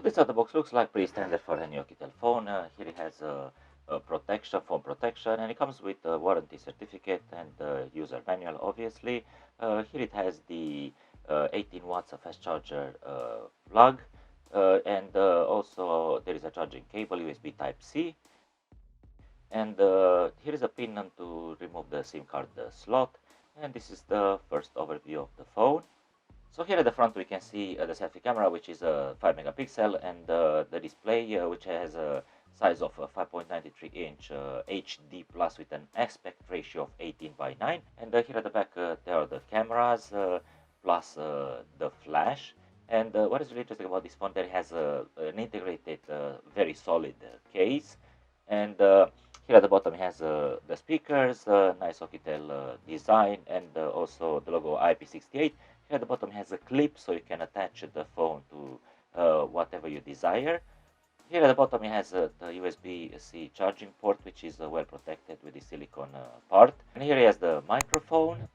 this how the box looks like, pretty standard for any Oukitel phone. Here it has a protection, phone protection, and it comes with a warranty certificate and user manual, obviously. Here it has the 18 watts of fast charger plug, and also there is a charging cable, USB Type-C. And here is a pin to remove the SIM card slot. And this is the first overview of the phone. So here at the front we can see the selfie camera, which is a 5 megapixel, and the display, which has a size of 5.93 inch HD plus with an aspect ratio of 18:9. And here at the back there are the cameras plus the flash. And what is really interesting about this phone, there has an integrated very solid case. And here at the bottom it has the speakers, nice Oukitel design, and also the logo IP68. Here at the bottom has a clip, so you can attach the phone to whatever you desire. Here at the bottom it has the USB-C charging port, which is well protected with the silicone part. And here it has the microphone.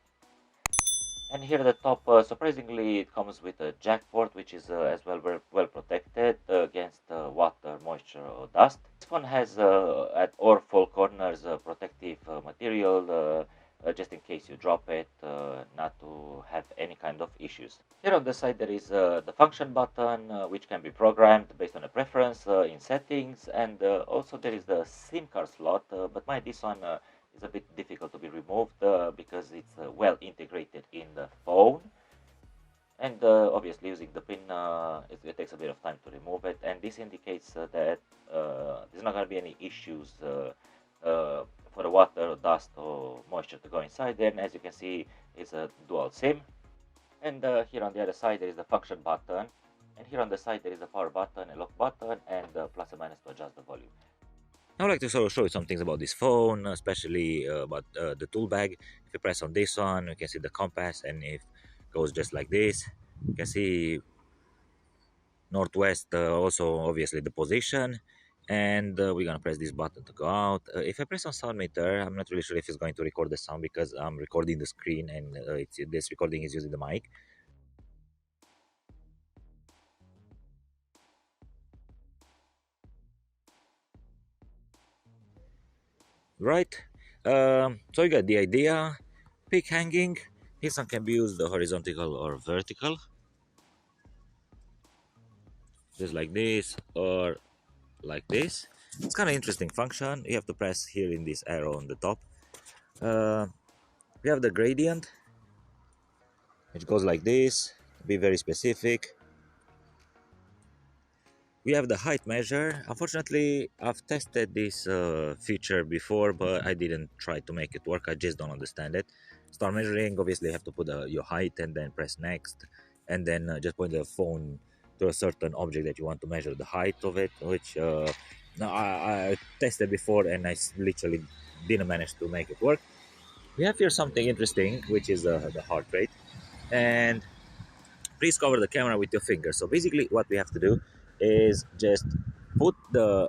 And here at the top, surprisingly, it comes with a jack port, which is as well protected against water, moisture, or dust. This one has at all four corners protective material, just in case you drop it, not to have any kind of issues. Here on the side there is the function button, which can be programmed based on a preference in settings, and also there is the SIM card slot, but this one is a bit difficult to be removed because it's well integrated in the phone. And obviously using the pin, it takes a bit of time to remove it, and this indicates that there's not going to be any issues for the water, dust, or moisture to go inside there. And as you can see, it's a dual SIM. And here on the other side there is the function button, and here on the side there is the power button, a lock button, and plus and minus to adjust the volume. I would like to sort of show you some things about this phone, especially about the tool bag. If you press on this one, you can see the compass, and if it goes just like this, you can see northwest, also obviously the position. And we're gonna press this button to go out. If I press on sound meter, I'm not really sure if it's going to record the sound because I'm recording the screen, and this recording is using the mic. Right, so you got the idea. Peak hanging, this one can be used horizontal or vertical, just like this or like this. It's kind of interesting function. You have to press here in this arrow on the top. We have the gradient, which goes like this, to be very specific. We have the height measure. Unfortunately, I've tested this feature before, but I didn't try to make it work. I just don't understand it. Start measuring, obviously you have to put your height and then press next, and then just point the phone to a certain object that you want to measure the height of it, which no, I tested before and I literally didn't manage to make it work. We have here something interesting, which is the heart rate, and please cover the camera with your finger. So basically what we have to do is just put the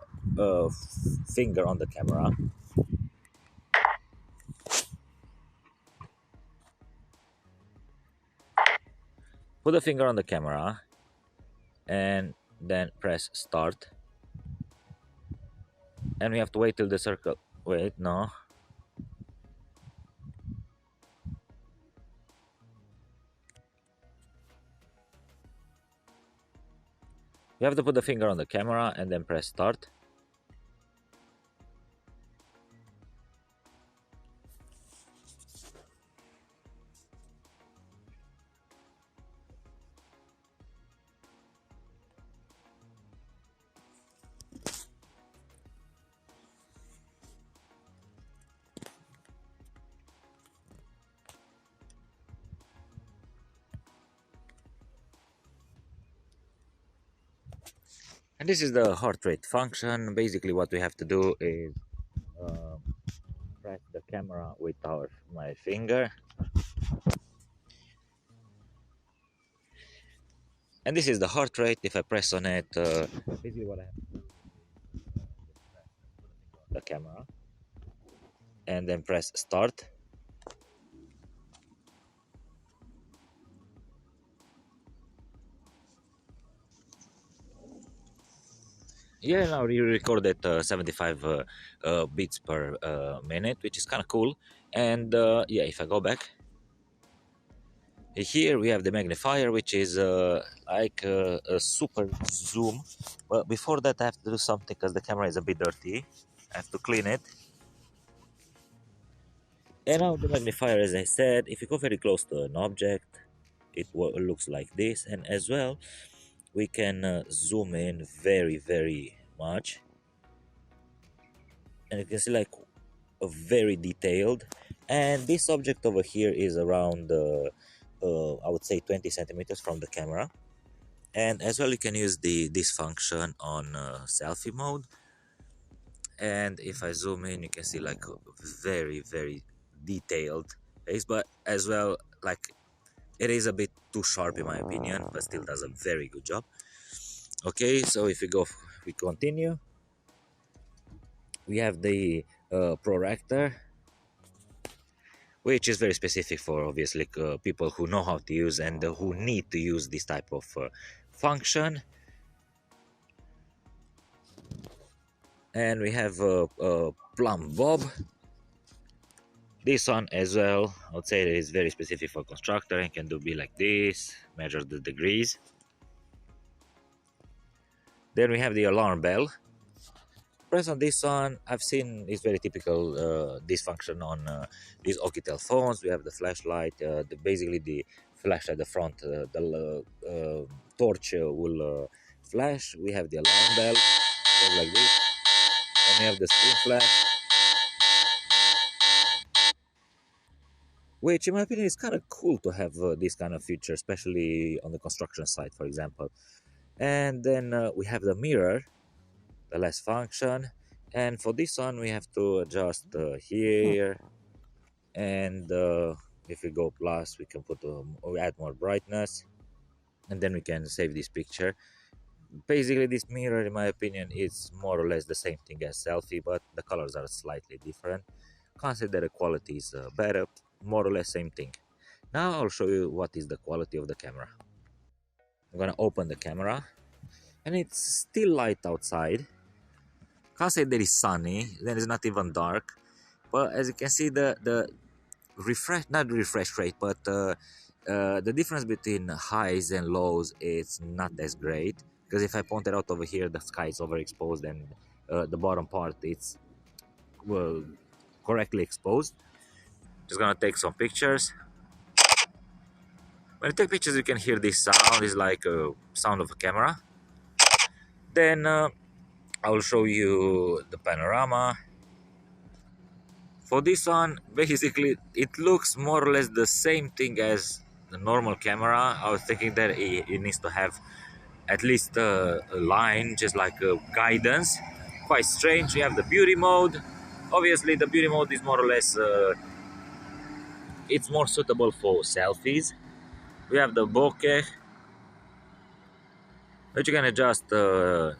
finger on the camera, put the finger on the camera, and then press start, and we have to wait till the circle, wait, no, you have to put the finger on the camera and then press start. And this is the heart rate function. Basically what we have to do is press the camera with my finger, and this is the heart rate. If I press on it, basically what I have to do is press the camera and then press start. Yeah, now we record at 75 beats per minute, which is kind of cool. And yeah, if I go back, here we have the magnifier, which is like a super zoom. But before that, I have to do something because the camera is a bit dirty. I have to clean it. And now the magnifier, as I said, if you go very close to an object, it looks like this. And as well, we can zoom in very much. And you can see like a very detailed. And this object over here is around, I would say 20 centimeters from the camera. And as well, you can use this function on selfie mode. And if I zoom in, you can see like a very detailed face, but as well, like it is a bit too sharp in my opinion, but still does a very good job. Okay, so if we continue, we have the protractor, which is very specific for obviously people who know how to use and who need to use this type of function. And we have a plumb bob. This one as well, I would say it is very specific for constructor and can do be like this, measure the degrees. Then we have the alarm bell. Press on this one. I've seen it's very typical this function on these Oukitel phones. We have the flashlight, basically the flash at the front, the torch will flash. We have the alarm bell, goes like this. Then we have the screen flash, which in my opinion is kind of cool to have this kind of feature, especially on the construction site, for example. And then we have the mirror, the last function. And for this one, we have to adjust here. And if we go plus, we can we add more brightness. And then we can save this picture. Basically, this mirror, in my opinion, is more or less the same thing as selfie, but the colors are slightly different. Consider the quality is better, more or less same thing. Now I'll show you what is the quality of the camera. I'm gonna open the camera, and it's still light outside. Can't say that it's sunny, then it's not even dark. But as you can see, the refresh, not refresh rate, but the difference between highs and lows is not as great. Because if I point it out over here, the sky is overexposed, and the bottom part it's well correctly exposed. Just gonna take some pictures. When you take pictures, you can hear this sound. It's like a sound of a camera. Then I will show you the panorama. For this one, basically, it looks more or less the same thing as the normal camera. I was thinking that it needs to have at least a line, just like a guidance. Quite strange. We have the beauty mode. Obviously, the beauty mode is more or less, it's more suitable for selfies. We have the bokeh, which you can adjust the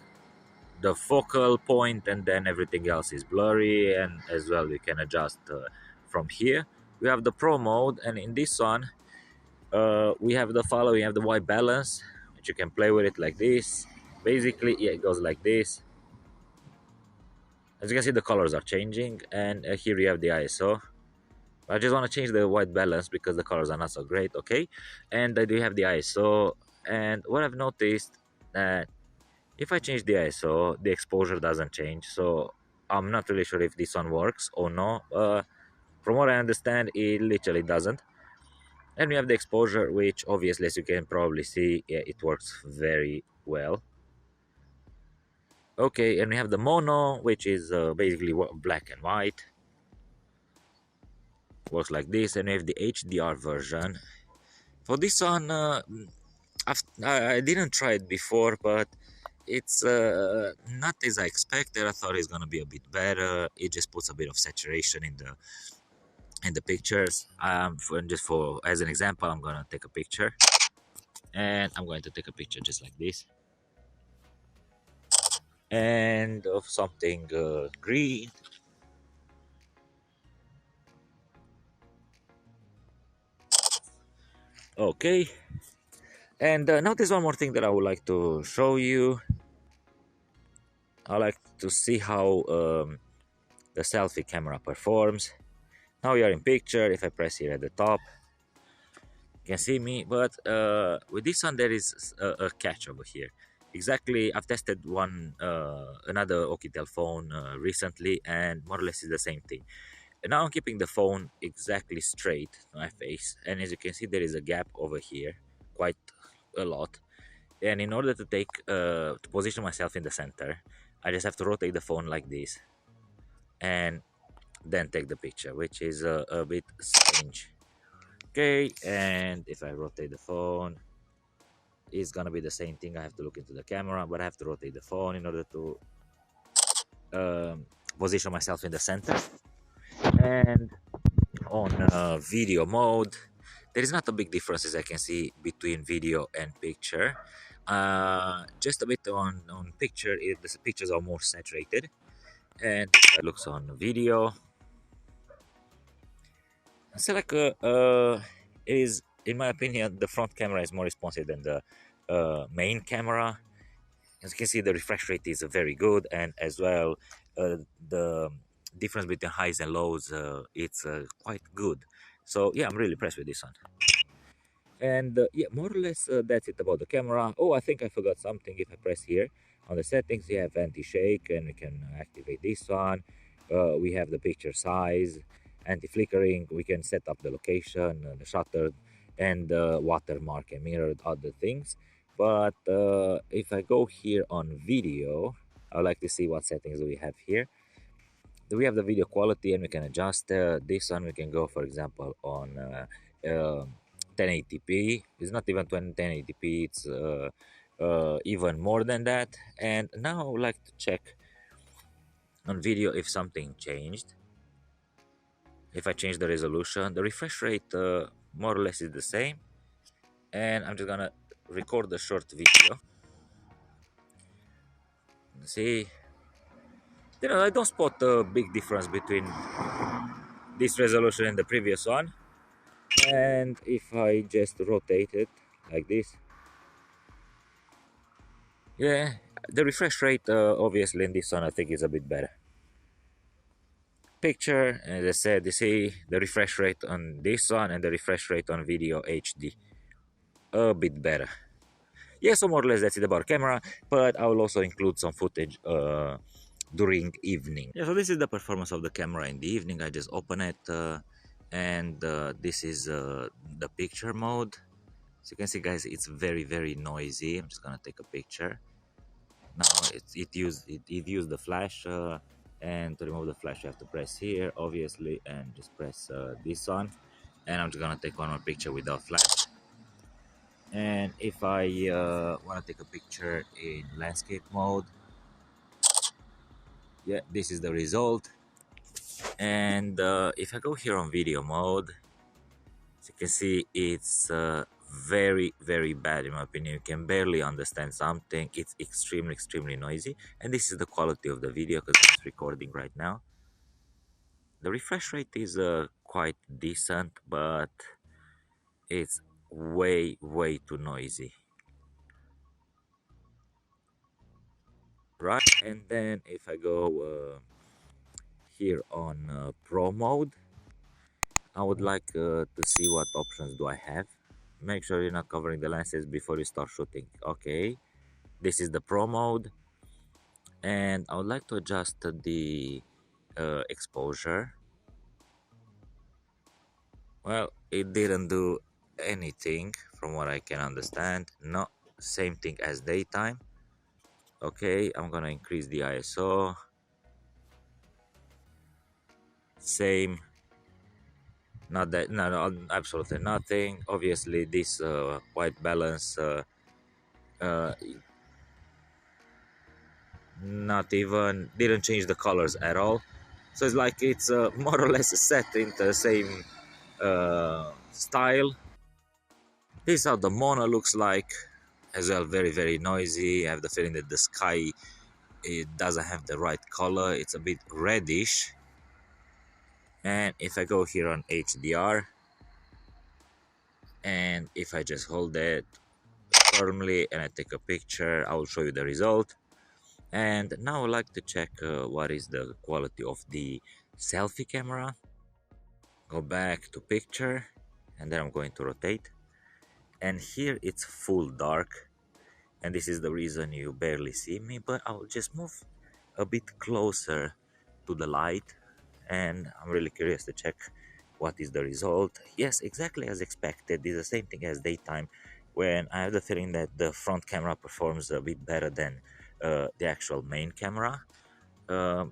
focal point, and then everything else is blurry, and as well we can adjust from here. We have the pro mode, and in this one we have the following. We have the white balance, which you can play with it like this. Basically, yeah, it goes like this. As you can see, the colors are changing, and here you have the ISO. I just want to change the white balance because the colors are not so great. Okay, and I do have the ISO, and what I've noticed that if I change the ISO, the exposure doesn't change. So I'm not really sure if this one works or no. From what I understand, it literally doesn't. And we have the exposure, which obviously, as you can probably see, yeah, it works very well. Okay, and we have the mono, which is basically black and white. Works like this. And we have the HDR version. For this one, I didn't try it before, but it's not as I expected. I thought it's gonna be a bit better. It just puts a bit of saturation in the pictures. Just for as an example, I'm gonna take a picture, and I'm going to take a picture just like this, and of something green. Okay, and now there's one more thing that I would like to show you. I like to see how the selfie camera performs. Now we are in picture. If I press here at the top, you can see me, but with this one there is a catch over here. Exactly, I've tested another Oukitel phone recently, and more or less is the same thing. And now I'm keeping the phone exactly straight to my face, and as you can see there is a gap over here, quite a lot. And in order to to position myself in the center, I just have to rotate the phone like this and then take the picture, which is a bit strange. Okay, and if I rotate the phone, it's gonna be the same thing. I have to look into the camera, but I have to rotate the phone in order to position myself in the center. And on video mode, there is not a big difference, as I can see, between video and picture. Just a bit on picture, the pictures are more saturated, and it looks on video. So like it is, in my opinion, the front camera is more responsive than the main camera. As you can see, the refresh rate is very good, and as well the difference between highs and lows, it's quite good. So yeah, I'm really impressed with this one. And yeah, more or less that's it about the camera. Oh, I think I forgot something. If I press here on the settings, you have anti-shake, and we can activate this one. We have the picture size, anti-flickering. We can set up the location, the shutter, and watermark and mirrored other things. But if I go here on video, I would like to see what settings we have here. We have the video quality, and we can adjust this one. We can go, for example, on 1080p. It's not even 1080p, it's even more than that. And now I would like to check on video if something changed. If I change the resolution, the refresh rate more or less is the same. And I'm just gonna record a short video. See, I don't spot a big difference between this resolution and the previous one. And if I just rotate it like this, yeah, the refresh rate obviously in this one I think is a bit better. Picture, as I said, you see the refresh rate on this one and the refresh rate on video HD a bit better. Yeah, so more or less that's it about camera, but I will also include some footage during evening. Yeah, so this is the performance of the camera in the evening. I just open it and this is the picture mode. So you can see, guys, it's very noisy. I'm just gonna take a picture. Now it used the flash, and to remove the flash you have to press here, obviously, and just press this one. And I'm just gonna take one more picture without flash. And if I want to take a picture in landscape mode, yeah, this is the result. And if I go here on video mode, as you can see, it's very bad in my opinion. You can barely understand something. It's extremely noisy, and this is the quality of the video because it's recording right now. The refresh rate is quite decent, but it's way too noisy, right? And then if I go here on pro mode, I would like to see what options do I have. Make sure you're not covering the lenses before you start shooting. Okay, this is the pro mode, and I would like to adjust the exposure. Well, it didn't do anything from what I can understand. No, same thing as daytime. Okay, I'm gonna increase the ISO. Same. Not that, no, absolutely nothing. Obviously, this white balance, uh, not even, didn't change the colors at all. So it's like it's more or less set into the same style. This is how the Mona looks like as well. Very noisy. I have the feeling that the sky, it doesn't have the right color. It's a bit reddish. And if I go here on HDR, and if I just hold it firmly and I take a picture, I will show you the result. And now I'd like to check what is the quality of the selfie camera. Go back to picture, and then I'm going to rotate. And here it's full dark, and this is the reason you barely see me, but I'll just move a bit closer to the light, and I'm really curious to check what is the result. Yes, exactly as expected. It's the same thing as daytime, when I have the feeling that the front camera performs a bit better than the actual main camera,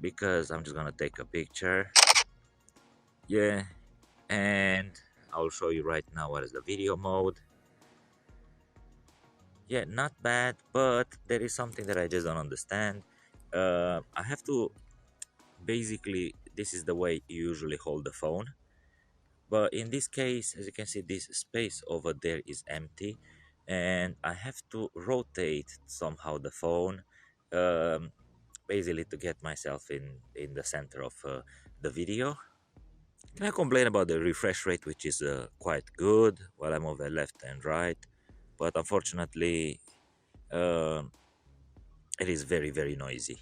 because I'm just gonna take a picture. Yeah, and I'll show you right now what is the video mode. Yeah, not bad, but there is something that I just don't understand. I have to basically, this is the way you usually hold the phone, but in this case, as you can see, this space over there is empty, and I have to rotate somehow the phone, um, basically to get myself in the center of the video. Can I complain about the refresh rate, which is quite good while I move left and right, but unfortunately, um it is very, very noisy.